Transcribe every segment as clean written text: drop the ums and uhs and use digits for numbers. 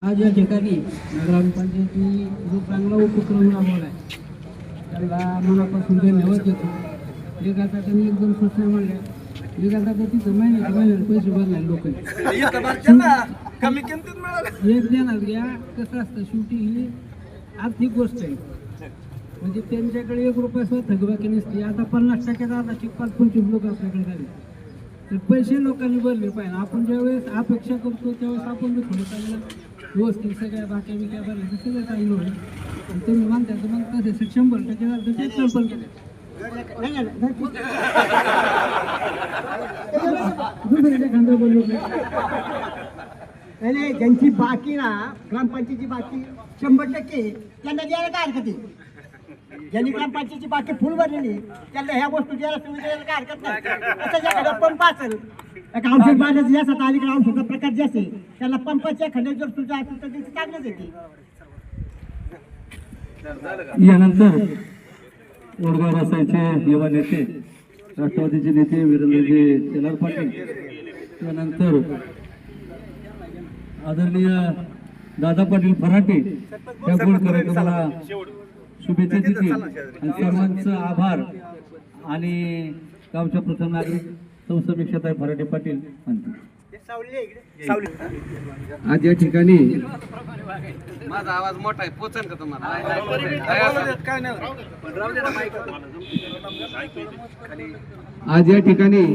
आज या ठिकाणी ग्रामपंचायती जो चांगला उपक्रम राबवला आहे त्याला मनापासून धन्यवाद देतो. एक आता त्यांनी एकदम स्वच्छ म्हणले, एक आता तिथं महिन्याला पैसे भरले लोक कमी किमतीत मिळाले. एक देणार घ्या. कसं असतं, शेवटी ही आर्थिक गोष्ट आहे. म्हणजे त्यांच्याकडे 1 रुपया स्वतः थकबाकी नसते. आता 50% आता 5-25 लोक आपल्याकडे झाले, तर पैसे लोकांनी भरले पाहिजे. आपण ज्यावेळेस अपेक्षा करतो त्यावेळेस आपण बी थोडं चांगलं व्यवस्थित सगळ्या बाक्या बिक्या भरल्या तर सगळं चांगलं होईल. आणि तुम्ही म्हणता तर मग तसे 100% झालं तर ते कल्पना केलं दुसऱ्याच्या खांद्यावर बोललो नाही, ज्यांची बाकी ना ग्रामपंचायतीची बाकी 100% त्यांना द्यायला काय हरकत आहे. ज्यांनी ग्रामपंचायतीची बाकी फुल भरलेली त्यांना ह्या वस्तू द्यायला तुम्ही द्यायला काय हरकत नाही. त्याच्याकडे पंप असेल, औषध पाण्याचं जास्त अलीकडे औषधाचा प्रकार जे असेल त्याला पंपाच्या खंडात जर तुझ्या असेल तर ते चांगलंच येते. यानंतर वडगाव बसायचे युवा नेते, राष्ट्रवादीचे नेते वीरेंद्रजी शेलार पाटील, त्यानंतर आदरणीय दादा पाटील फराटे या गोळकरांनी मला शुभेच्छा दिली आणि सर्वांचं आभार. आणि गावच्या प्रथम नागरिक समीक्षाताई फराटे पाटील म्हणते. आज या ठिकाणी माझा आवाज मोठा आहे, पोचन का तुम्हाला? आज या ठिकाणी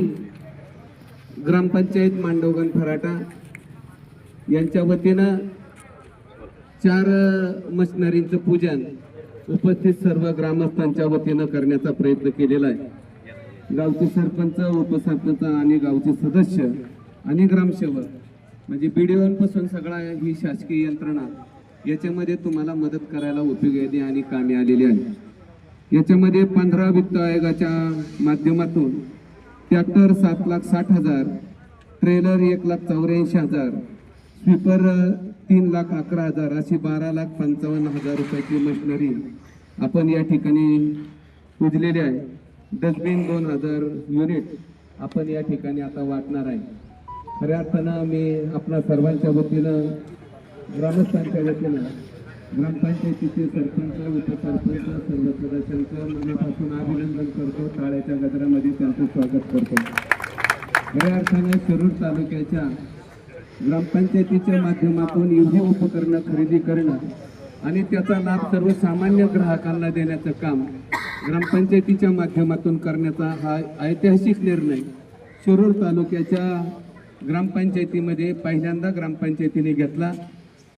ग्रामपंचायत मांडवगण फराटा यांच्या वतीनं 4 मशिनरींचं पूजन उपस्थित सर्व ग्रामस्थांच्या वतीनं करण्याचा प्रयत्न केलेला आहे. गावचे सरपंच, उपसरपंच आणि गावचे सदस्य आणि ग्रामसेवक म्हणजे BDOपासून सगळा ही शासकीय यंत्रणा याच्यामध्ये तुम्हाला मदत करायला उपयोगी आणि कामी आलेली आहे. याच्यामध्ये 15 वित्त आयोगाच्या माध्यमातून ट्रॅक्टर 7,60,000, ट्रेलर 1,84,000, स्वीपर 3,11,000 अशी 12,55,000 रुपयाची मशिनरी आपण या ठिकाणी पुजलेली आहे. डस्टबिन 2,000 युनिट आपण या ठिकाणी आता वाटणार आहे. खऱ्या अर्थानं मी आपल्या सर्वांच्या वतीनं, ग्रामस्थांच्या वतीनं, ग्रामपंचायतीचे सरपंच, उपसरपंच, सर्व सदस्यांचं मनापासून अभिनंदन करतो. टाळ्याच्या गजरामध्ये त्यांचं स्वागत करतो. खऱ्या अर्थानं शिरूर तालुक्याच्या ग्रामपंचायतीच्या माध्यमातून एवढी उपकरणं खरेदी करणं आणि त्याचा लाभ सर्वसामान्य ग्राहकांना देण्याचं काम ग्रामपंचायतीच्या माध्यमातून करण्याचा हा ऐतिहासिक निर्णय शिरूर तालुक्याच्या ग्रामपंचायतीमध्ये पहिल्यांदा ग्रामपंचायतीने घेतला.